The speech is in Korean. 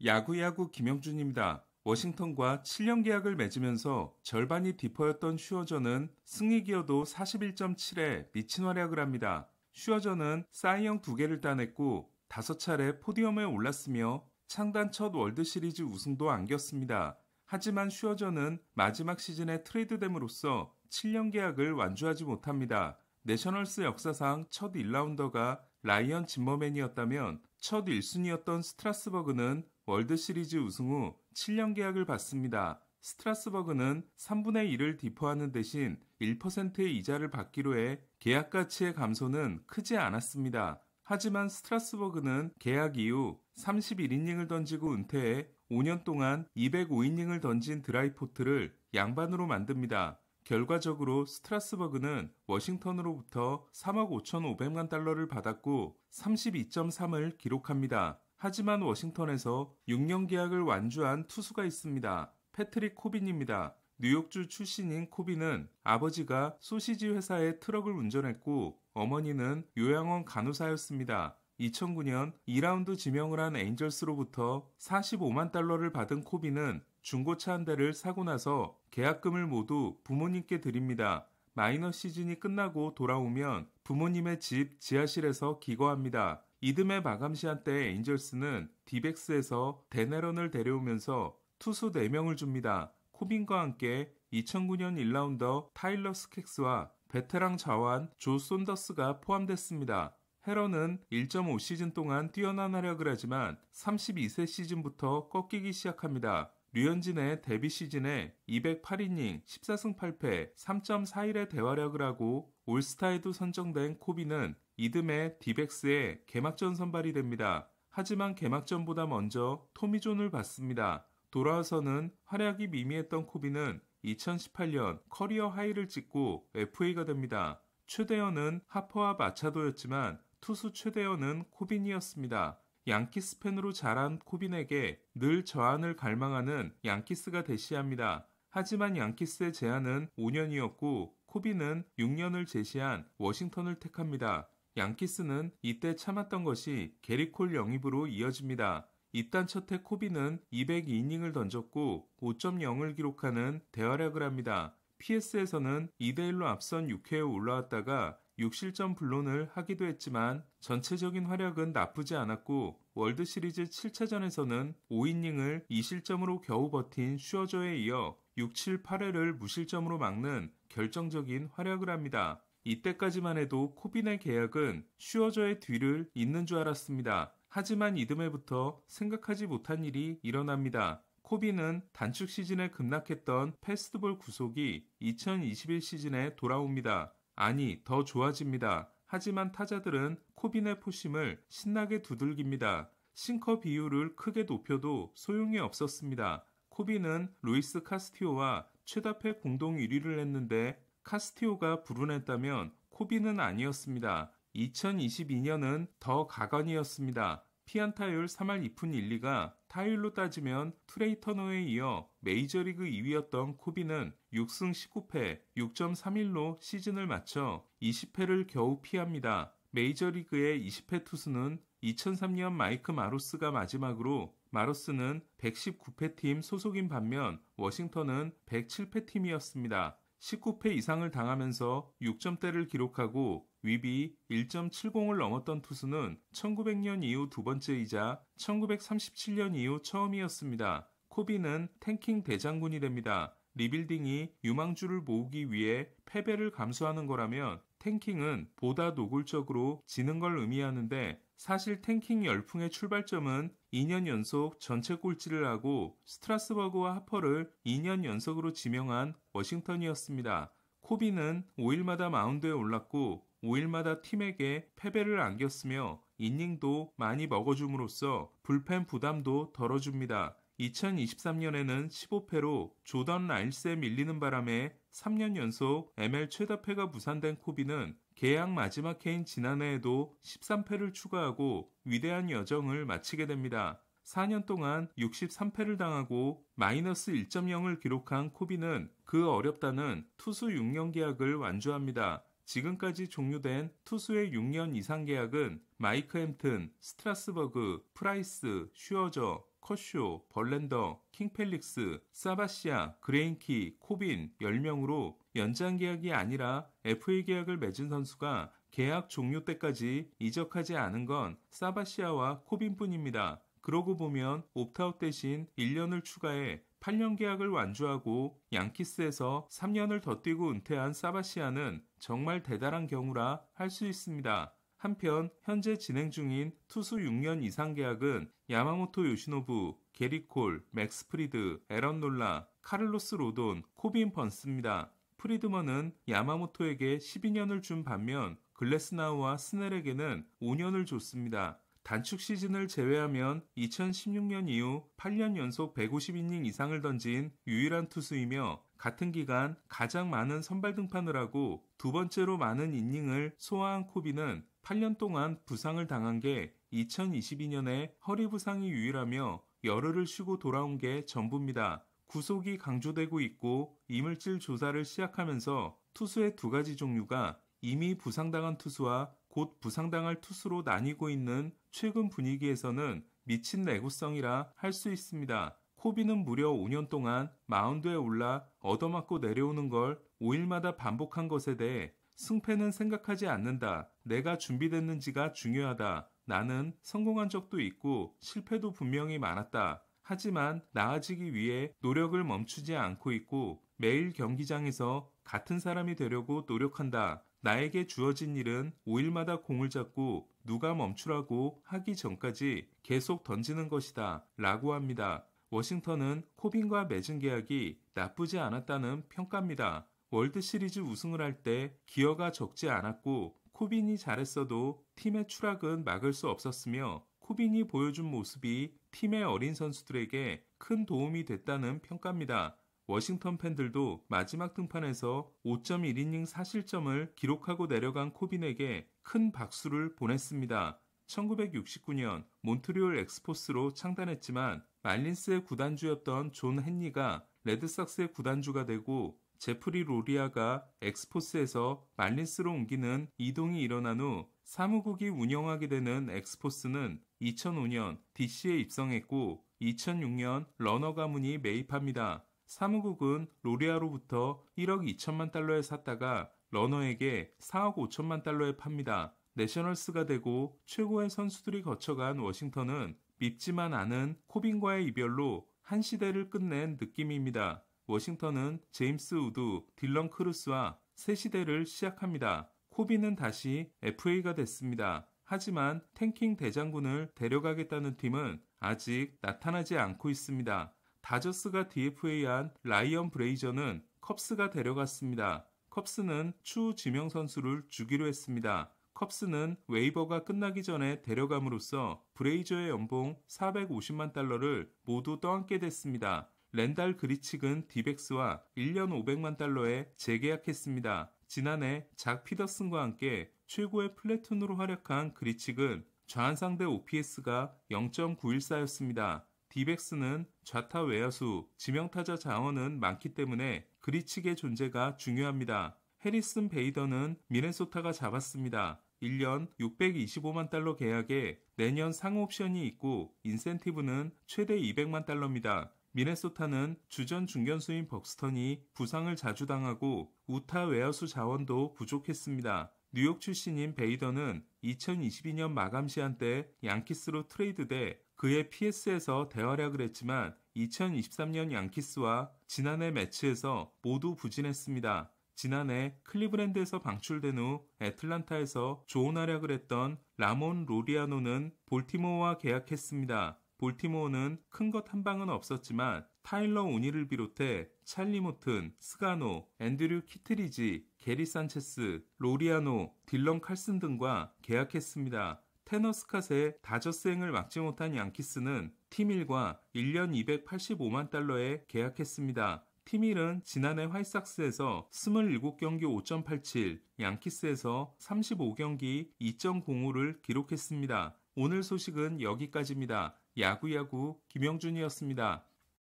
야구야구 김영준입니다. 워싱턴과 7년 계약을 맺으면서 절반이 디퍼였던 슈어저는 승리 기여도 41.7에 미친 활약을 합니다. 슈어저는 사이영 2개를 따냈고 5차례 포디엄에 올랐으며 창단 첫 월드시리즈 우승도 안겼습니다. 하지만 슈어저는 마지막 시즌에 트레이드됨으로써 7년 계약을 완주하지 못합니다. 내셔널스 역사상 첫 1라운더가 라이언 짐머맨이었다면 첫 1순위였던 스트라스버그는 월드시리즈 우승 후 7년 계약을 받습니다. 스트라스버그는 3분의 1을 디퍼하는 대신 1%의 이자를 받기로 해 계약 가치의 감소는 크지 않았습니다. 하지만 스트라스버그는 계약 이후 31이닝을 던지고 은퇴해 5년 동안 205이닝을 던진 드라이포트를 양반으로 만듭니다. 결과적으로 스트라스버그는 워싱턴으로부터 3억 5,500만 달러를 받았고 32.3을 기록합니다. 하지만 워싱턴에서 6년 계약을 완주한 투수가 있습니다. 패트릭 코빈입니다. 뉴욕주 출신인 코빈은 아버지가 소시지 회사의 트럭을 운전했고 어머니는 요양원 간호사였습니다. 2009년 2라운드 지명을 한 에인절스로부터 45만 달러를 받은 코빈은 중고차 한 대를 사고 나서 계약금을 모두 부모님께 드립니다. 마이너 시즌이 끝나고 돌아오면 부모님의 집 지하실에서 기거합니다. 이듬해 마감 시한 때 에인절스는 디백스에서 데네런을 데려오면서 투수 4명을 줍니다. 코빈과 함께 2009년 1라운더 타일러 스캑스와 베테랑 자완 조 손더스가 포함됐습니다. 헤런은 1.5시즌 동안 뛰어난 활약을 하지만 32세 시즌부터 꺾이기 시작합니다. 류현진의 데뷔 시즌에 208이닝 14승 8패 3.41의 대활약을 하고 올스타에도 선정된 코빈은 이듬해 디백스의 개막전 선발이 됩니다. 하지만 개막전보다 먼저 토미존을 받습니다. 돌아와서는 활약이 미미했던 코빈은 2018년 커리어 하이를 찍고 FA가 됩니다. 최대현은 하퍼와 마차도였지만 투수 최대현은 코빈이었습니다. 양키스 팬으로 자란 코빈에게 늘 저한을 갈망하는 양키스가 대시합니다. 하지만 양키스의 제한은 5년이었고 코빈은 6년을 제시한 워싱턴을 택합니다. 양키스는 이때 참았던 것이 게리콜 영입으로 이어집니다. 입단 첫해 코빈은 202이닝을 던졌고 5.0을 기록하는 대활약을 합니다. PS에서는 2대1로 앞선 6회에 올라왔다가 6실점 불론을 하기도 했지만 전체적인 활약은 나쁘지 않았고 월드시리즈 7차전에서는 5이닝을 2실점으로 겨우 버틴 슈어저에 이어 6, 7, 8회를 무실점으로 막는 결정적인 활약을 합니다. 이때까지만 해도 코빈의 계약은 슈어저의 뒤를 잇는 줄 알았습니다. 하지만 이듬해부터 생각하지 못한 일이 일어납니다. 코빈은 단축 시즌에 급락했던 패스트볼 구속이 2021 시즌에 돌아옵니다. 아니, 더 좋아집니다. 하지만 타자들은 코빈의 포심을 신나게 두들깁니다. 싱커 비율을 크게 높여도 소용이 없었습니다. 코빈은 루이스 카스티오와 최다패 공동 1위를 했는데 카스티오가 불운했다면 코빈은 아니었습니다. 2022년은 더 가관이었습니다. 피안타율 3할 2푼 1리가 타율로 따지면 트레이 터너에 이어 메이저리그 2위였던 코빈은 6승 19패 6.31로 시즌을 마쳐 20패를 겨우 피합니다. 메이저리그의 20회 투수는 2003년 마이크 마로스가 마지막으로 마로스는 119패 팀 소속인 반면 워싱턴은 107패 팀이었습니다. 19패 이상을 당하면서 6점대를 기록하고 윕이 1.70을 넘었던 투수는 1900년 이후 두 번째이자 1937년 이후 처음이었습니다. 코빈은 탱킹 대장군이 됩니다. 리빌딩이 유망주를 모으기 위해 패배를 감수하는 거라면 탱킹은 보다 노골적으로 지는 걸 의미하는데 사실 탱킹 열풍의 출발점은 2년 연속 전체 꼴찌를 하고 스트라스버그와 하퍼를 2년 연속으로 지명한 워싱턴이었습니다. 코빈은 5일마다 마운드에 올랐고 5일마다 팀에게 패배를 안겼으며 이닝도 많이 먹어줌으로써 불펜 부담도 덜어줍니다. 2023년에는 15패로 조던 라일스에 밀리는 바람에 3년 연속 ML 최다패가 무산된 코빈은 계약 마지막 해인 지난해에도 13패를 추가하고 위대한 여정을 마치게 됩니다. 4년 동안 63패를 당하고 마이너스 1.0을 기록한 코빈은 그 어렵다는 투수 6년 계약을 완주합니다. 지금까지 종료된 투수의 6년 이상 계약은 마이크 햄튼, 스트라스버그, 프라이스, 슈어저, 커쇼, 벌랜더, 킹펠릭스, 사바시아, 그레인키, 코빈 10명으로 연장 계약이 아니라 FA 계약을 맺은 선수가 계약 종료 때까지 이적하지 않은 건 사바시아와 코빈뿐입니다. 그러고 보면 옵트아웃 대신 1년을 추가해 8년 계약을 완주하고 양키스에서 3년을 더 뛰고 은퇴한 사바시아는 정말 대단한 경우라 할 수 있습니다. 한편 현재 진행 중인 투수 6년 이상 계약은 야마모토 요시노부, 게리 콜, 맥스 프리드, 에런 놀라, 카를로스 로돈, 코빈 번스입니다. 프리드먼은 야마모토에게 12년을 준 반면 글래스나우와 스넬에게는 5년을 줬습니다. 단축 시즌을 제외하면 2016년 이후 8년 연속 150이닝 이상을 던진 유일한 투수이며 같은 기간 가장 많은 선발 등판을 하고 두 번째로 많은 이닝을 소화한 코빈은 8년 동안 부상을 당한 게 2022년에 허리 부상이 유일하며 열흘을 쉬고 돌아온 게 전부입니다. 구속이 강조되고 있고 이물질 조사를 시작하면서 투수의 두 가지 종류가 이미 부상당한 투수와 곧 부상당할 투수로 나뉘고 있는 최근 분위기에서는 미친 내구성이라 할 수 있습니다. 코빈은 무려 5년 동안 마운드에 올라 얻어맞고 내려오는 걸 5일마다 반복한 것에 대해 승패는 생각하지 않는다. 내가 준비됐는지가 중요하다. 나는 성공한 적도 있고 실패도 분명히 많았다. 하지만 나아지기 위해 노력을 멈추지 않고 있고 매일 경기장에서 같은 사람이 되려고 노력한다. 나에게 주어진 일은 5일마다 공을 잡고 누가 멈추라고 하기 전까지 계속 던지는 것이다. 라고 합니다. 워싱턴은 코빈과 맺은 계약이 나쁘지 않았다는 평가입니다. 월드시리즈 우승을 할 때 기여가 적지 않았고 코빈이 잘했어도 팀의 추락은 막을 수 없었으며 코빈이 보여준 모습이 팀의 어린 선수들에게 큰 도움이 됐다는 평가입니다. 워싱턴 팬들도 마지막 등판에서 5.1이닝 4실점을 기록하고 내려간 코빈에게 큰 박수를 보냈습니다. 1969년 몬트리올 엑스포스로 창단했지만 말린스의 구단주였던 존 헨리가 레드삭스의 구단주가 되고 제프리 로리아가 엑스포스에서 말린스로 옮기는 이동이 일어난 후 사무국이 운영하게 되는 엑스포스는 2005년 DC에 입성했고 2006년 러너 가문이 매입합니다. 사무국은 로리아로부터 1억 2천만 달러에 샀다가 러너에게 4억 5천만 달러에 팝니다. 내셔널스가 되고 최고의 선수들이 거쳐간 워싱턴은 밉지만 않은 코빈과의 이별로 한 시대를 끝낸 느낌입니다. 워싱턴은 제임스 우드, 딜런 크루스와 새 시대를 시작합니다. 코빈은 다시 FA가 됐습니다. 하지만 탱킹 대장군을 데려가겠다는 팀은 아직 나타나지 않고 있습니다. 다저스가 DFA한 라이언 브레이저는 컵스가 데려갔습니다. 컵스는 추후 지명 선수를 주기로 했습니다. 컵스는 웨이버가 끝나기 전에 데려감으로써 브레이저의 연봉 450만 달러를 모두 떠안게 됐습니다. 랜달 그리치근 디백스와 1년 500만 달러에 재계약했습니다. 지난해 작 피더슨과 함께 최고의 플래툰으로 활약한 그리치근 좌한상대 OPS가 0.914였습니다. 디백스는 좌타 외야수, 지명타자 자원은 많기 때문에 그리치의 존재가 중요합니다. 해리슨 베이더는 미네소타가 잡았습니다. 1년 625만 달러 계약에 내년 상호 옵션이 있고 인센티브는 최대 200만 달러입니다. 미네소타는 주전 중견수인 벅스턴이 부상을 자주 당하고 우타 외야수 자원도 부족했습니다. 뉴욕 출신인 베이더는 2022년 마감 시한 때 양키스로 트레이드돼 그의 PS에서 대활약을 했지만 2023년 양키스와 지난해 매치에서 모두 부진했습니다. 지난해 클리브랜드에서 방출된 후 애틀란타에서 좋은 활약을 했던 라몬 로리아노는 볼티모어와 계약했습니다. 볼티모어는 큰 것 한 방은 없었지만 타일러 오니를 비롯해 찰리 모튼, 스가노, 앤드류 키트리지, 게리 산체스, 로리아노, 딜런 칼슨 등과 계약했습니다. 테너 스캇의 다저스행을 막지 못한 양키스는 팀1과 1년 285만 달러에 계약했습니다. 팀1은 지난해 화이삭스에서 27경기 5.87, 양키스에서 35경기 2.05를 기록했습니다. 오늘 소식은 여기까지입니다. 야구야구 김영준이었습니다.